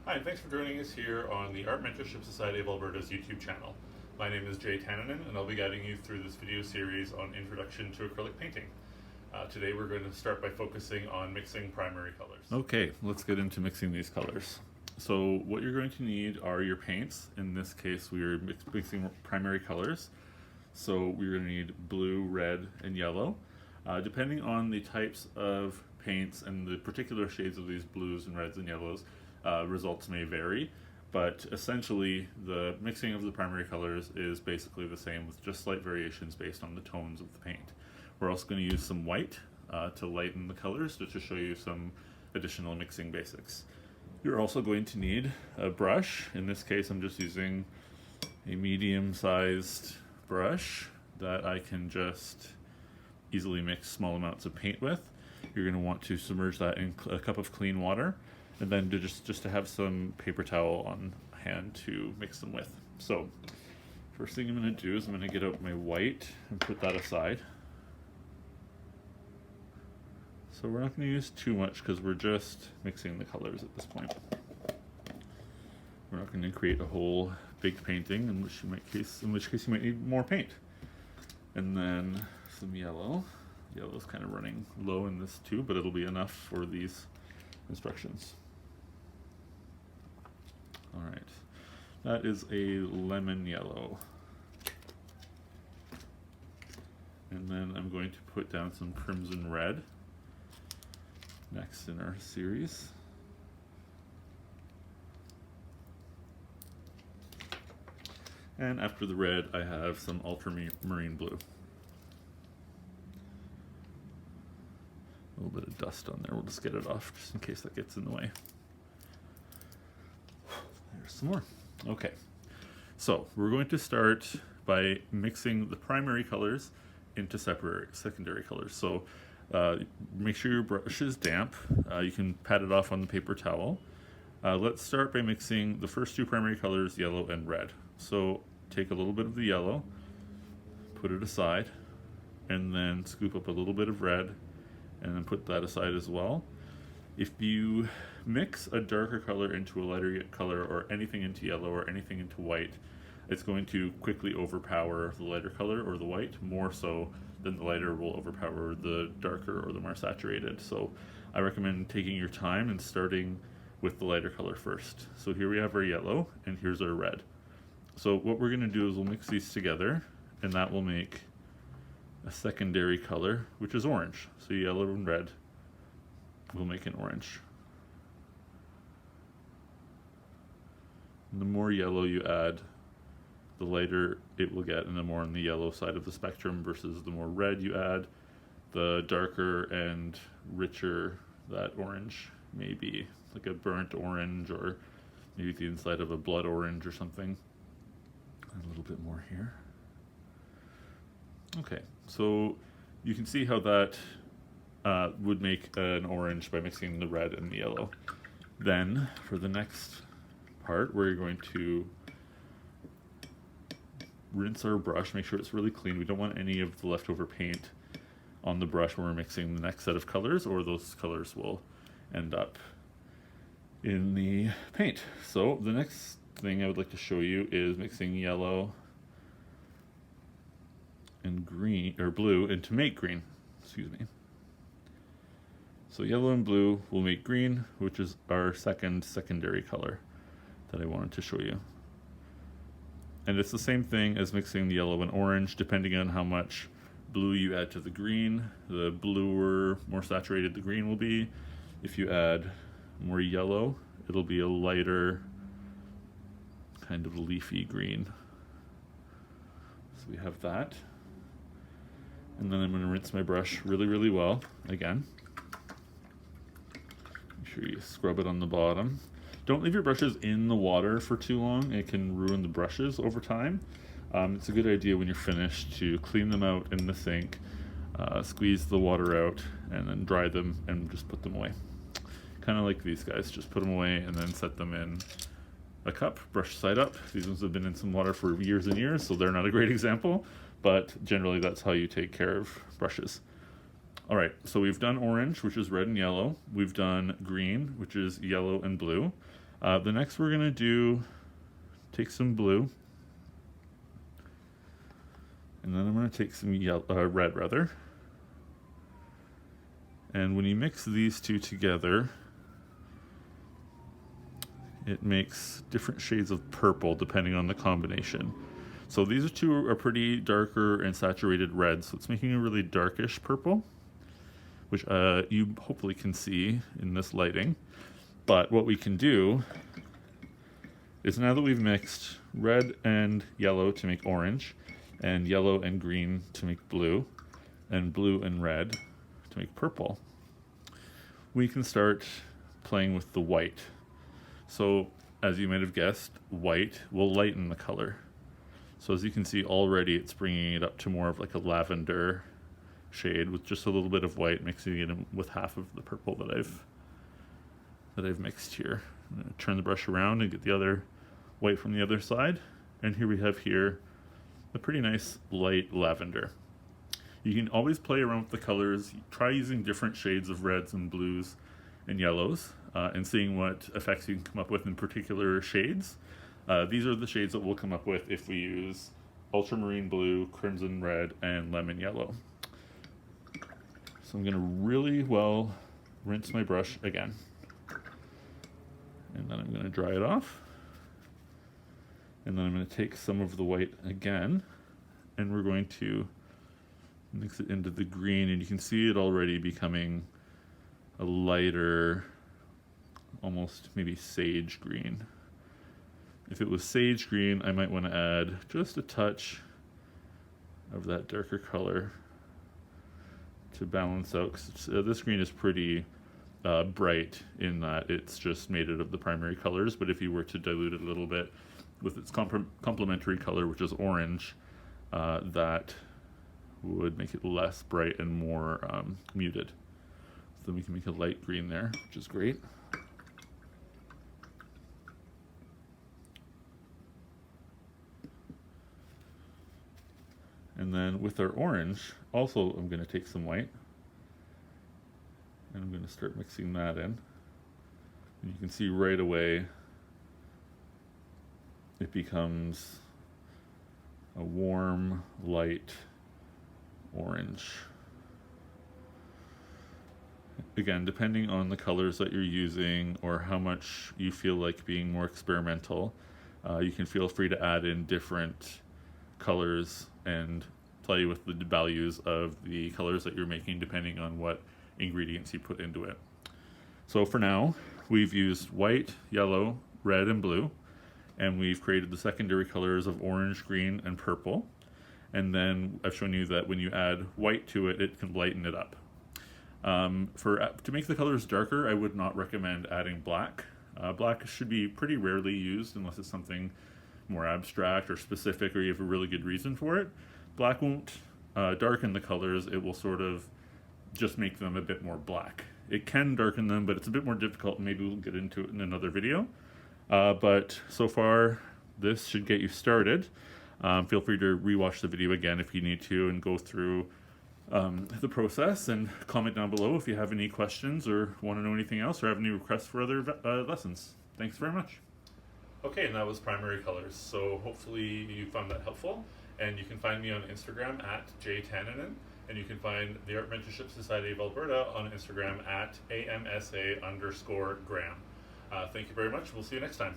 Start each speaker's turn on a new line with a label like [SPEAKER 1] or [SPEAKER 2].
[SPEAKER 1] Hi, thanks for joining us here on the Art Mentorship Society of Alberta's YouTube channel. My name is Jai Tanninen, and I'll be guiding you through this video series on Introduction to Acrylic Painting. Today we're going to start by focusing on mixing primary colors.
[SPEAKER 2] Okay, let's get into mixing these colors. So what you're going to need are your paints. In this case, we are mixing primary colors. So we're going to need blue, red, and yellow. Depending on the types of paints and the particular shades of these blues and reds and yellows, results may vary, but essentially the mixing of the primary colors is basically the same with just slight variations based on the tones of the paint. We're also going to use some white to lighten the colors, just to show you some additional mixing basics. You're also going to need a brush. In this case, I'm just using a medium-sized brush that I can just easily mix small amounts of paint with. You're going to want to submerge that in a cup of clean water, and then to just to have some paper towel on hand to mix them with. So first thing I'm going to do is I'm going to get out my white and put that aside. So we're not going to use too much because we're just mixing the colors at this point. We're not going to create a whole big painting, in which case you might need more paint. And then some yellow. Yellow's kind of running low in this too, but it'll be enough for these instructions. All right, that is a lemon yellow. And then I'm going to put down some crimson red next in our series. And after the red, I have some ultramarine blue. A little bit of dust on there, we'll just get it off just in case that gets in the way. There's some more. Okay, so we're going to start by mixing the primary colors into secondary colors. So make sure your brush is damp. You can pat it off on the paper towel. Let's start by mixing the first two primary colors, yellow and red. So take a little bit of the yellow, put it aside, and then scoop up a little bit of red, and then put that aside as well. If you mix a darker color into a lighter color, or anything into yellow or anything into white, it's going to quickly overpower the lighter color or the white, more so than the lighter will overpower the darker or the more saturated. So I recommend taking your time and starting with the lighter color first. So here we have our yellow, and here's our red. So what we're going to do is we'll mix these together, and that will make a secondary color, which is orange. So yellow and red will make an orange. And the more yellow you add, the lighter it will get, and the more on the yellow side of the spectrum, versus the more red you add, the darker and richer that orange may be, like a burnt orange, or maybe the inside of a blood orange or something. And a little bit more here. Okay, so you can see how that would make an orange by mixing the red and the yellow. Then for the next part, we're going to rinse our brush, make sure it's really clean. We don't want any of the leftover paint on the brush when we're mixing the next set of colors, or those colors will end up in the paint. So the next thing I would like to show you is mixing yellow and green, or blue, and to make green, excuse me. So yellow and blue will make green, which is our secondary color that I wanted to show you. And it's the same thing as mixing the yellow and orange. Depending on how much blue you add to the green, the bluer, more saturated the green will be. If you add more yellow, it'll be a lighter, kind of leafy green. So we have that. And then I'm going to rinse my brush really, really well again. Make sure you scrub it on the bottom. Don't leave your brushes in the water for too long. It can ruin the brushes over time. It's a good idea when you're finished to clean them out in the sink, squeeze the water out, and then dry them and just put them away. Kind of like these guys, just put them away and then set them in a cup, brush side up. These ones have been in some water for years and years, so they're not a great example, but generally that's how you take care of brushes. All right, so we've done orange, which is red and yellow. We've done green, which is yellow and blue. The next we're going to take some blue, and then I'm going to take some red rather. And when you mix these two together, it makes different shades of purple depending on the combination. So these two are pretty darker and saturated red, so it's making a really darkish purple, which you hopefully can see in this lighting. But what we can do is, now that we've mixed red and yellow to make orange, and yellow and green to make blue, and blue and red to make purple, we can start playing with the white. So as you might have guessed, white will lighten the color. So as you can see already, it's bringing it up to more of like a lavender shade with just a little bit of white, mixing it in with half of the purple that I've mixed here. I'm going to turn the brush around and get the other white from the other side. And here we have here a pretty nice light lavender. You can always play around with the colors. Try using different shades of reds and blues and yellows and seeing what effects you can come up with in particular shades. These are the shades that we'll come up with if we use ultramarine blue, crimson red, and lemon yellow. So I'm going to really well rinse my brush again. And then I'm going to dry it off. And then I'm going to take some of the white again, and we're going to mix it into the green, and you can see it already becoming a lighter, almost maybe sage green. If it was sage green, I might want to add just a touch of that darker color to balance out, because this green is pretty bright in that it's just made out of the primary colors, but if you were to dilute it a little bit with its complementary color, which is orange, that would make it less bright and more muted. So we can make a light green there, which is great. And then with our orange, also I'm going to take some white, and I'm going to start mixing that in. And you can see right away it becomes a warm, light orange. Again, depending on the colors that you're using or how much you feel like being more experimental, you can feel free to add in different colors and play with the values of the colors that you're making depending on what ingredients you put into it. So for now, we've used white, yellow, red, and blue, and we've created the secondary colors of orange, green, and purple. And then I've shown you that when you add white to it, it can lighten it up. To make the colors darker, I would not recommend adding black. Black should be pretty rarely used unless it's something more abstract or specific or you have a really good reason for it. Black won't darken the colors, it will sort of just make them a bit more black. It can darken them, but it's a bit more difficult, and maybe we'll get into it in another video. But so far, this should get you started. Feel free to rewatch the video again if you need to and go through the process, and comment down below if you have any questions or want to know anything else or have any requests for other lessons. Thanks very much. Okay, and that was primary colors. So hopefully you found that helpful. And you can find me on Instagram at Jai Tanninen, and you can find the Art Mentorship Society of Alberta on Instagram at AMSA_Graham. Thank you very much. We'll see you next time.